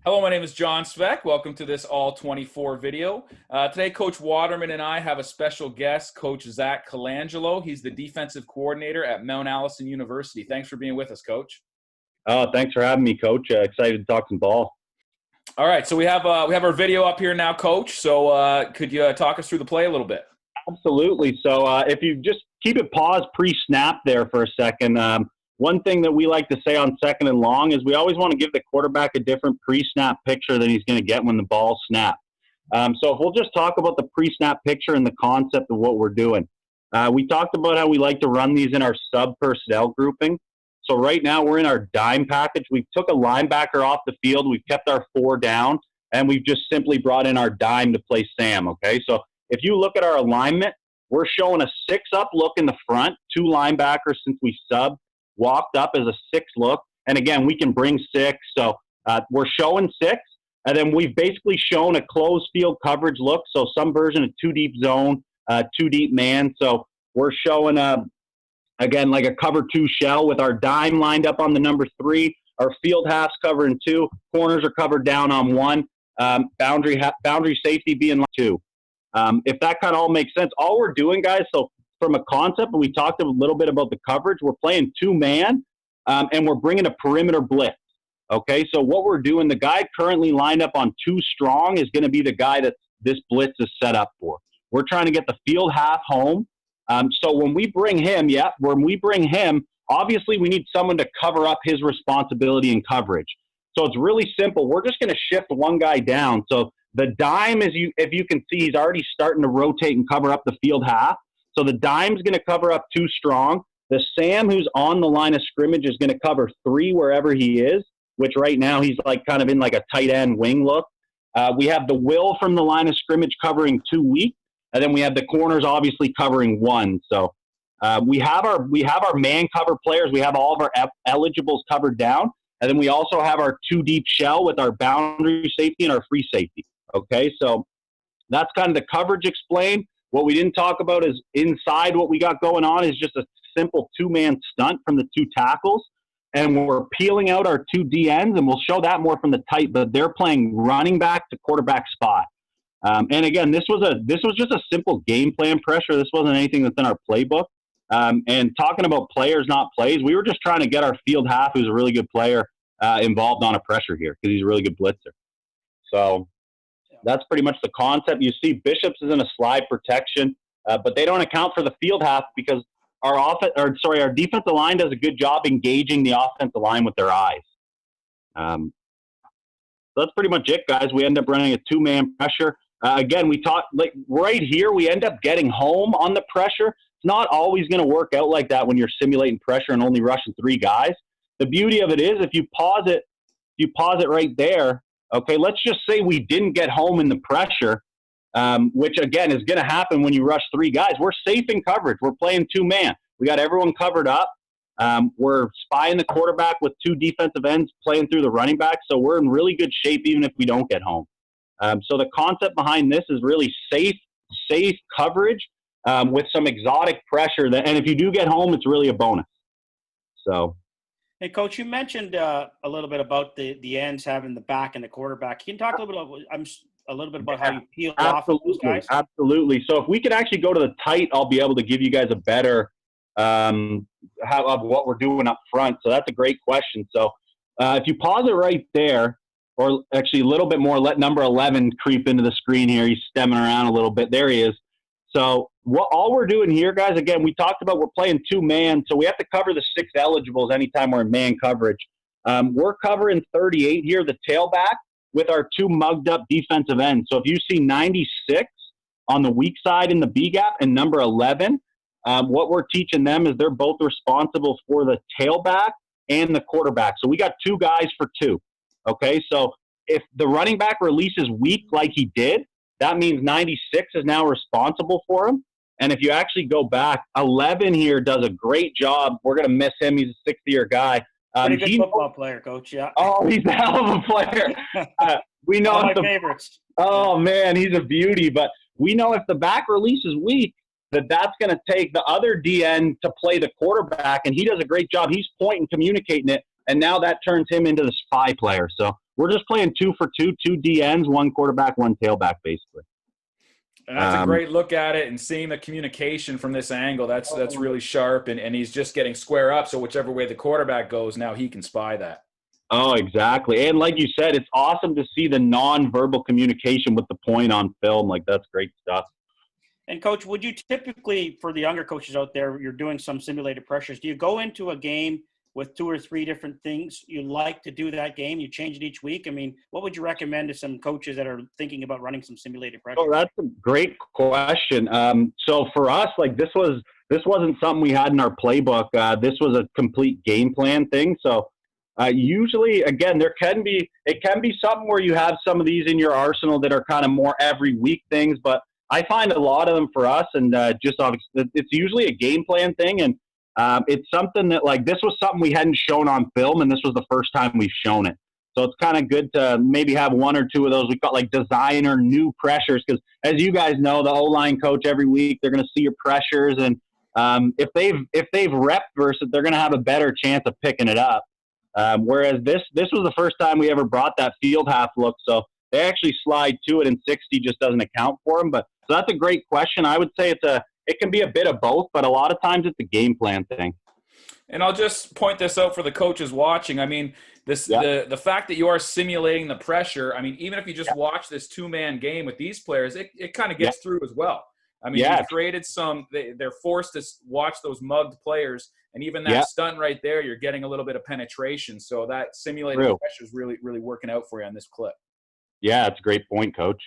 Hello, my name is John Sveck. Welcome to this All 24 video. Today, Coach Waterman and I have a special guest, Coach Zak Colangelo. He's the defensive coordinator at Mount Allison University. Thanks for being with us, Coach. Thanks for having me, Coach. Excited to talk some ball. All right, so we have our video up here now, Coach. So could you talk us through the play a little bit? Absolutely. So if you just keep it paused pre-snap there for a second, one thing that we like to say on second and long is we always want to give the quarterback a different pre-snap picture than he's going to get when the ball snaps. So if we'll just talk about the pre-snap picture and the concept of what we're doing. We talked about how we like to run these in our sub-personnel grouping. So right now we're in our dime package. We took a linebacker off the field. We've kept our 4 down, and we've just simply brought in our dime to play Sam, okay? So if you look at our alignment, we're showing a 6-up look in the front, 2 linebackers since we subbed, walked up as a 6 look. And again, we can bring 6. So we're showing 6. And then we've basically shown a closed field coverage look. So some version of 2 deep zone, 2 deep man. So we're showing, again, like a cover 2 shell with our dime lined up on the number 3. Our field halves covering 2. Corners are covered down on 1. Boundary safety being 2. If that kind of all makes sense, all we're doing, guys, so from a concept, we talked a little bit about the coverage. We're playing 2-man, and we're bringing a perimeter blitz. Okay, so what we're doing, the guy currently lined up on 2 strong is going to be the guy that this blitz is set up for. We're trying to get the field half home. So when we bring him, obviously we need someone to cover up his responsibility in coverage. So it's really simple. We're just going to shift one guy down. So the dime, if you can see, he's already starting to rotate and cover up the field half. So the dime's going to cover up 2 strong. The Sam, who's on the line of scrimmage, is going to cover 3 wherever he is, which right now he's like kind of in like a tight end wing look. We have the Will from the line of scrimmage covering 2 weak, and then we have the corners obviously covering 1. So we have our man cover players. We have all of our eligibles covered down, and then we also have our 2 deep shell with our boundary safety and our free safety. Okay, so that's kind of the coverage explained. What we didn't talk about is inside what we got going on is just a simple 2-man stunt from the 2 tackles. And we're peeling out our 2 DNs, and we'll show that more from the tight, but they're playing running back to quarterback spot. And again, this was just a simple game plan pressure. This wasn't anything that's in our playbook. And talking about players, not plays, we were just trying to get our field half, who's a really good player, involved on a pressure here because he's a really good blitzer. So that's pretty much the concept. You see Bishops is in a slide protection, but they don't account for the field half because our defensive line does a good job engaging the offensive line with their eyes. So that's pretty much it, guys. We end up running a 2-man pressure. Again, we talked like right here, we end up getting home on the pressure. It's not always going to work out like that when you're simulating pressure and only rushing 3 guys. The beauty of it is if you pause it right there. Okay, let's just say we didn't get home in the pressure, which, again, is going to happen when you rush 3 guys. We're safe in coverage. We're playing 2-man. We got everyone covered up. We're spying the quarterback with 2 defensive ends playing through the running back, so we're in really good shape even if we don't get home. So the concept behind this is really safe coverage with some exotic pressure. And if you do get home, it's really a bonus. So. Hey, Coach, you mentioned a little bit about the ends having the back and the quarterback. Can you talk a little bit about how you peel off those guys? Absolutely. So if we could actually go to the tight, I'll be able to give you guys a better of what we're doing up front. So that's a great question. So if you pause it right there, or actually a little bit more, let number 11 creep into the screen here. He's stemming around a little bit. There he is. So all we're doing here, guys, again, we talked about we're playing 2-man, so we have to cover the 6 eligibles anytime we're in man coverage. We're covering 38 here, the tailback, with our 2 mugged-up defensive ends. So if you see 96 on the weak side in the B gap and number 11, what we're teaching them is they're both responsible for the tailback and the quarterback. So we got 2 guys for 2. Okay, so if the running back releases weak like he did, that means 96 is now responsible for him. And if you actually go back, 11 here does a great job. We're going to miss him. He's a 6th-year guy. Pretty good football player, Coach, yeah. Oh, he's a hell of a player. We know one of my favorites. Oh, man, he's a beauty. But we know if the back release is weak, that's going to take the other DN to play the quarterback, and he does a great job. He's pointing, communicating it, and now that turns him into the spy player. So we're just playing 2 for 2, 2 DNs, 1 quarterback, 1 tailback, basically. And that's a great look at it, and seeing the communication from this angle, that's really sharp, and he's just getting square up, so whichever way the quarterback goes, now he can spy that. Oh, exactly. And like you said, it's awesome to see the nonverbal communication with the point on film. Like, that's great stuff. And Coach, would you typically, for the younger coaches out there, you're doing some simulated pressures, do you go into a game with 2 or 3 different things you like to do that game? You change it each week? I mean, what would you recommend to some coaches that are thinking about running some simulated pressure? Oh, that's a great question. So for us, like, this wasn't something we had in our playbook. This was a complete game plan thing. So usually, again, it can be something where you have some of these in your arsenal that are kind of more every week things, but I find a lot of them for us, and it's usually a game plan thing. And it's something that, like, this was something we hadn't shown on film, and this was the first time we've shown it. So it's kind of good to maybe have 1 or 2 of those. We got like designer new pressures, because as you guys know, the O-line coach every week, they're going to see your pressures, and if they've repped versus it, they're going to have a better chance of picking it up. Whereas this was the first time we ever brought that field half look, so they actually slide to it, and 60 just doesn't account for them. But so that's a great question. I would say it can be a bit of both, but a lot of times it's a game plan thing. And I'll just point this out for the coaches watching. I mean, the fact that you are simulating the pressure, I mean, even if you just watch this 2-man game with these players, it kind of gets through as well. I mean, you've created they're forced to watch those mugged players, and even that stunt right there, you're getting a little bit of penetration. So that simulated pressure is really, really working out for you on this clip. Yeah, it's a great point, Coach.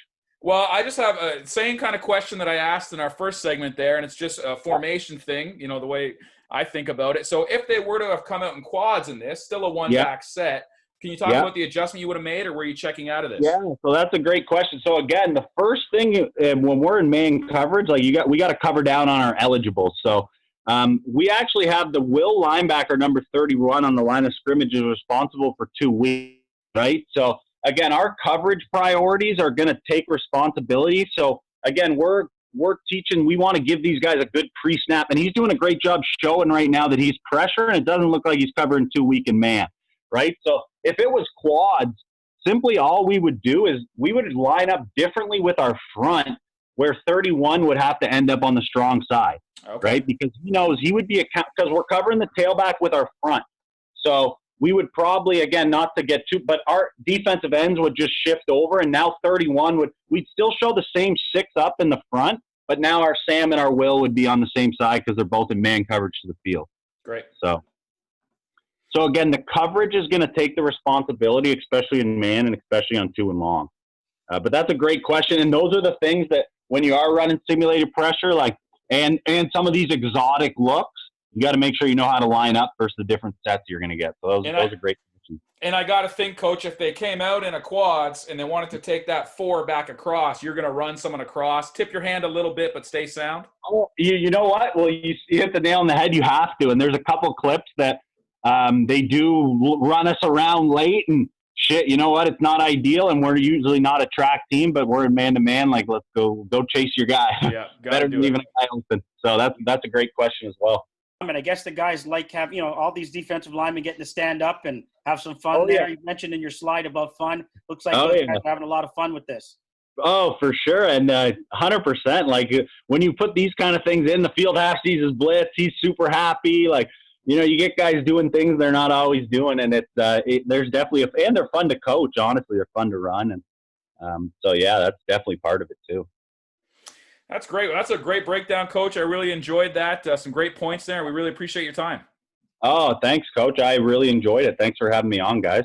Well, I just have a same kind of question that I asked in our first segment there, and it's just a formation thing, you know, the way I think about it. So if they were to have come out in quads in this, still a one-back set, can you talk about the adjustment you would have made, or were you checking out of this? Yeah, so that's a great question. So again, the first thing when we're in man coverage, like we got to cover down on our eligibles. So we actually have the will linebacker number 31 on the line of scrimmage is responsible for 2 weeks, right? So again, our coverage priorities are going to take responsibility. So again, we're teaching, we want to give these guys a good pre-snap, and he's doing a great job showing right now that he's pressure, and it doesn't look like he's covering 2 weak in man, right? So if it was quads, simply all we would do is we would line up differently with our front, where 31 would have to end up on the strong side, right? Because he knows he would be because we're covering the tailback with our front. So we would probably, again, not to get too, but our defensive ends would just shift over, and now 31 we'd still show the same 6 up in the front, but now our Sam and our Will would be on the same side because they're both in man coverage to the field. Great. So again, the coverage is going to take the responsibility, especially in man and especially on 2 and long. But that's a great question, and those are the things that when you are running simulated pressure, like and some of these exotic looks, you got to make sure you know how to line up versus the different sets you're going to get. So those are great questions. And I got to think, Coach, if they came out in a quads and they wanted to take that 4 back across, you're going to run someone across, tip your hand a little bit, but stay sound. Oh, you know what? Well, you hit the nail on the head. You have to. And there's a couple clips that they do run us around late, and shit, you know what? It's not ideal, and we're usually not a track team, but we're in man-to-man. Like, let's go chase your guy. Yeah, better than leaving a guy open. So that's a great question as well. And I guess the guys like have, all these defensive linemen getting to stand up and have some fun there. You mentioned in your slide about fun. Looks like those guys are having a lot of fun with this. Oh, for sure. And 100%. Like, when you put these kind of things in, the field half sees his blitz. He's super happy. Like, you get guys doing things they're not always doing. And there's definitely and they're fun to coach. Honestly, they're fun to run. And so, yeah, that's definitely part of it too. That's great. That's a great breakdown, Coach. I really enjoyed that. Some great points there. We really appreciate your time. Oh, thanks, Coach. I really enjoyed it. Thanks for having me on, guys.